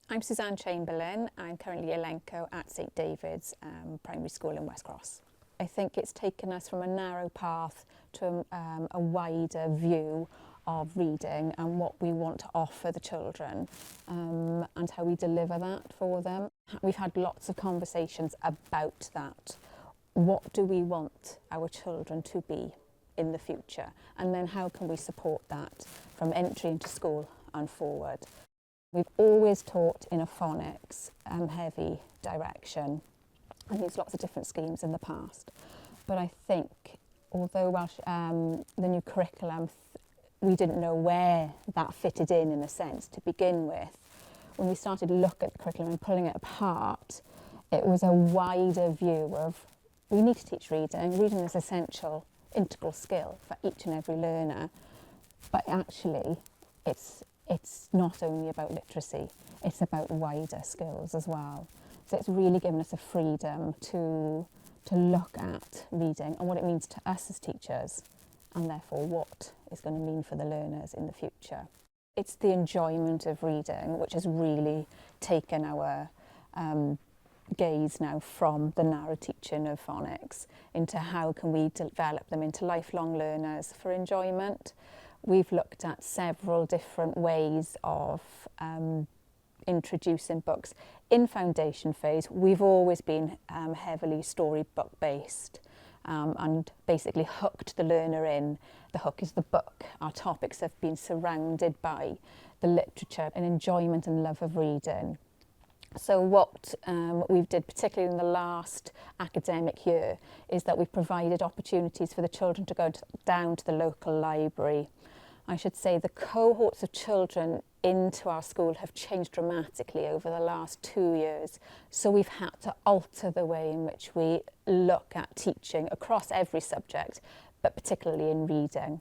I'm Suzanne Chamberlain. I'm currently a Lenco at St David's Primary School in West Cross. I think it's taken us from a narrow path to a wider view of reading and what we want to offer the children and how we deliver that for them. We've had lots of conversations about that. What do we want our children to be in the future? And then how can we support that from entry into school and forward? We've always taught in a phonics heavy direction and used lots of different schemes in the past. But I think, although the new curriculum, we didn't know where that fitted in a sense to begin with, when we started to look at the curriculum and pulling it apart, it was a wider view of we need to teach reading. Reading is an essential, integral skill for each and every learner. But actually, it's not only about literacy, it's about wider skills as well. So it's really given us a freedom to look at reading and what it means to us as teachers, and therefore what it's going to mean for the learners in the future. It's the enjoyment of reading which has really taken our gaze now from the narrow teaching of phonics into how can we develop them into lifelong learners for enjoyment. We've looked at several different ways of introducing books. In foundation phase, we've always been heavily storybook based and basically hooked the learner in. The hook is the book. Our topics have been surrounded by the literature and enjoyment and love of reading. So what we did, particularly in the last academic year, is that we've provided opportunities for the children to go down to the local library. I should say the cohorts of children into our school have changed dramatically over the last 2 years. So we've had to alter the way in which we look at teaching across every subject, but particularly in reading.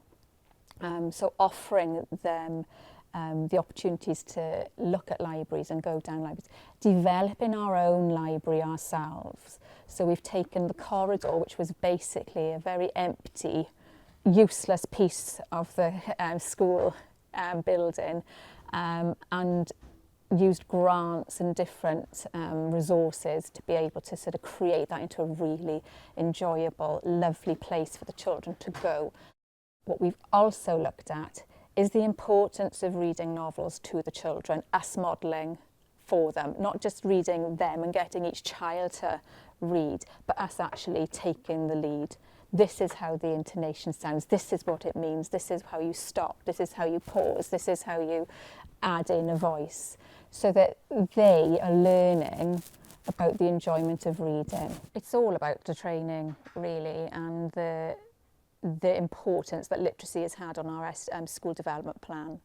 So offering them the opportunities to look at libraries and go down libraries, developing our own library ourselves. So we've taken the corridor, which was basically a very empty, useless piece of the school building, and used grants and different resources to be able to sort of create that into a really enjoyable, lovely place for the children to go. What we've also looked at is the importance of reading novels to the children, us modelling for them, not just reading them and getting each child to read, but us actually taking the lead. This is how the intonation sounds, this is what it means, this is how you stop, this is how you pause, this is how you add in a voice, so that they are learning about the enjoyment of reading. It's all about the training, really, and the importance that literacy has had on our school development plan.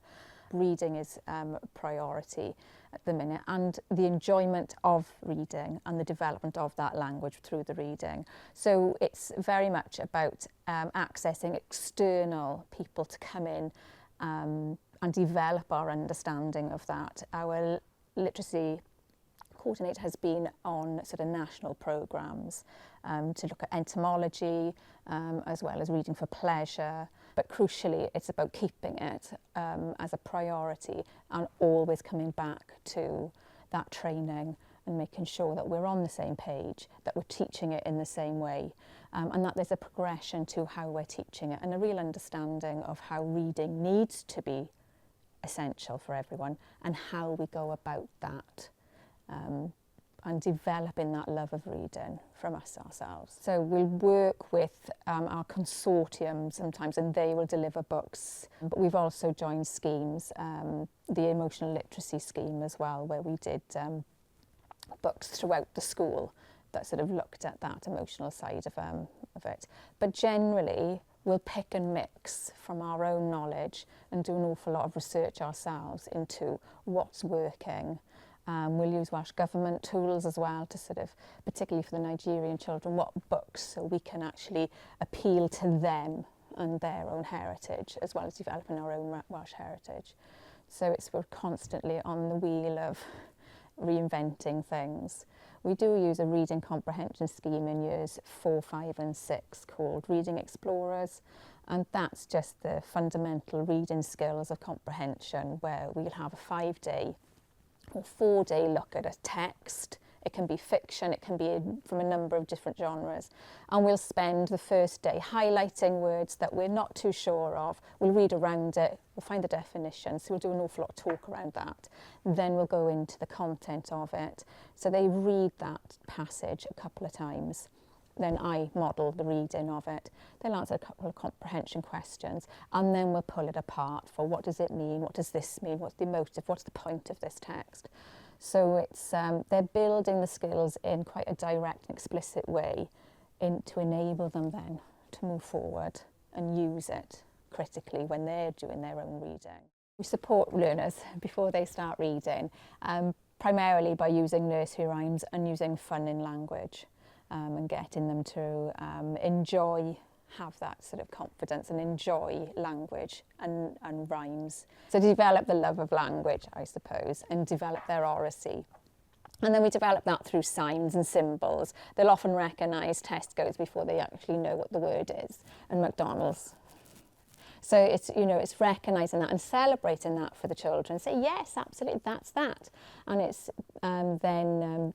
Reading is a priority at the minute, and the enjoyment of reading and the development of that language through the reading. So it's very much about accessing external people to come in and develop our understanding of that. Our literacy coordinator has been on sort of national programmes to look at entomology as well as reading for pleasure. But crucially, it's about keeping it as a priority and always coming back to that training and making sure that we're on the same page, that we're teaching it in the same way, and that there's a progression to how we're teaching it and a real understanding of how reading needs to be essential for everyone and how we go about that. And developing that love of reading from us ourselves. So we'll work with our consortium sometimes, and they will deliver books. But we've also joined schemes, the emotional literacy scheme as well, where we did books throughout the school that sort of looked at that emotional side of it. But generally, we'll pick and mix from our own knowledge and do an awful lot of research ourselves into what's working. We'll use Welsh Government tools as well to sort of, particularly for the Nigerian children, what books so we can actually appeal to them and their own heritage, as well as developing our own Welsh heritage. So we're constantly on the wheel of reinventing things. We do use a reading comprehension scheme in years 4, 5 and 6 called Reading Explorers, and that's just the fundamental reading skills of comprehension, where we'll have a 5-day or 4-day look at a text. It can be fiction, it can be from a number of different genres. And we'll spend the first day highlighting words that we're not too sure of. We'll read around it, we'll find the definition, so we'll do an awful lot of talk around that. Then we'll go into the content of it. So they read that passage a couple of times. Then I model the reading of it. They'll answer a couple of comprehension questions, and then we'll pull it apart for what does it mean, what does this mean, what's the motive, what's the point of this text. So it's they're building the skills in quite a direct and explicit way to enable them then to move forward and use it critically when they're doing their own reading. We support learners before they start reading, primarily by using nursery rhymes and using fun in language, and getting them to have that sort of confidence and enjoy language and rhymes. So develop the love of language, I suppose, and develop their oracy. And then we develop that through signs and symbols. They'll often recognise Tesco's before they actually know what the word is, and McDonald's. So it's, you know, it's recognising that and celebrating that for the children. Say, yes, absolutely, that's that. And it's then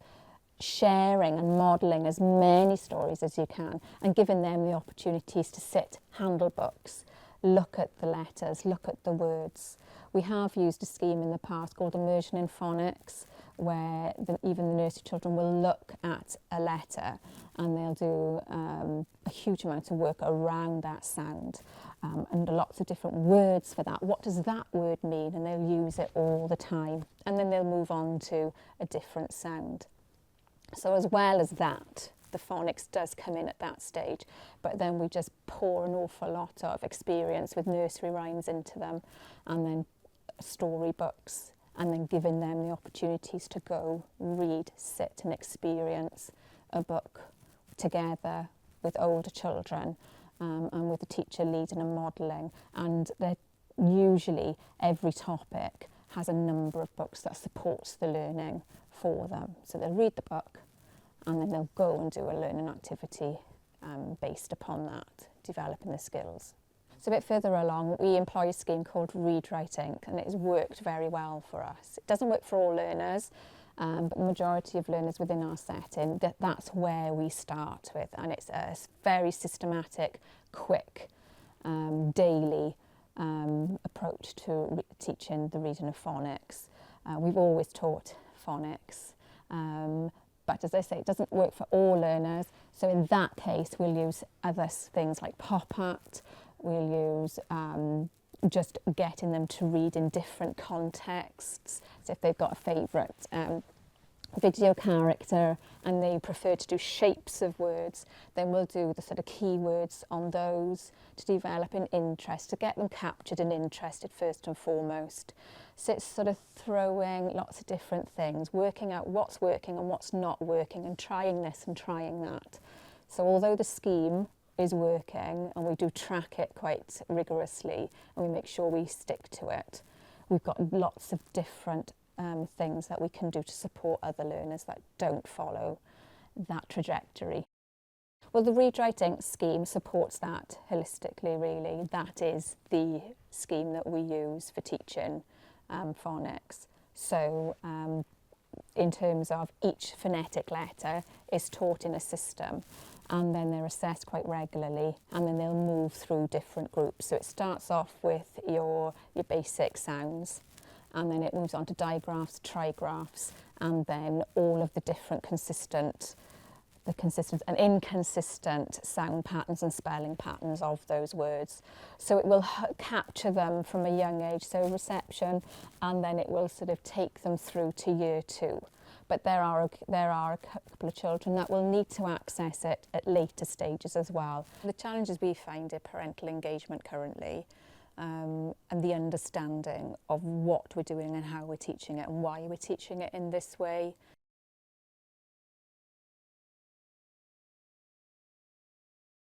sharing and modelling as many stories as you can and giving them the opportunities to sit, handle books, look at the letters, look at the words. We have used a scheme in the past called Immersion in Phonics, where even the nursery children will look at a letter and they'll do a huge amount of work around that sound, and lots of different words for that. What does that word mean? And they'll use it all the time, and then they'll move on to a different sound. So as well as that, the phonics does come in at that stage, but then we just pour an awful lot of experience with nursery rhymes into them, and then storybooks, and then giving them the opportunities to go read, sit and experience a book together with older children, and with the teacher leading and modelling. And usually every topic has a number of books that supports the learning for them. So they'll read the book and then they'll go and do a learning activity based upon that, developing the skills. So a bit further along, we employ a scheme called Read, Write, Inc, and it has worked very well for us. It doesn't work for all learners, but the majority of learners within our setting, that's where we start with, and it's a very systematic, quick, daily approach to teaching the reading of phonics. We've always taught phonics, but as I say, it doesn't work for all learners. So in that case, we'll use other things like pop art. We'll use just getting them to read in different contexts. So if they've got a favourite video character and they prefer to do shapes of words, then we'll do the sort of keywords on those to develop an interest, to get them captured and interested first and foremost. So it's sort of throwing lots of different things, working out what's working and what's not working, and trying this and trying that. So although the scheme is working and we do track it quite rigorously and we make sure we stick to it, we've got lots of different things that we can do to support other learners that don't follow that trajectory. Well, the Read, Write, Inc scheme supports that holistically, really. That is the scheme that we use for teaching phonics. So in terms of each phonetic letter is taught in a system, and then they're assessed quite regularly, and then they'll move through different groups. So it starts off with your basic sounds, and then it moves on to digraphs, trigraphs, and then all of the different consistent and inconsistent sound patterns and spelling patterns of those words. So it will capture them from a young age, so reception, and then it will sort of take them through to year 2. But there are a couple of children that will need to access it at later stages as well. The challenges we find are parental engagement currently, and the understanding of what we're doing and how we're teaching it and why we're teaching it in this way.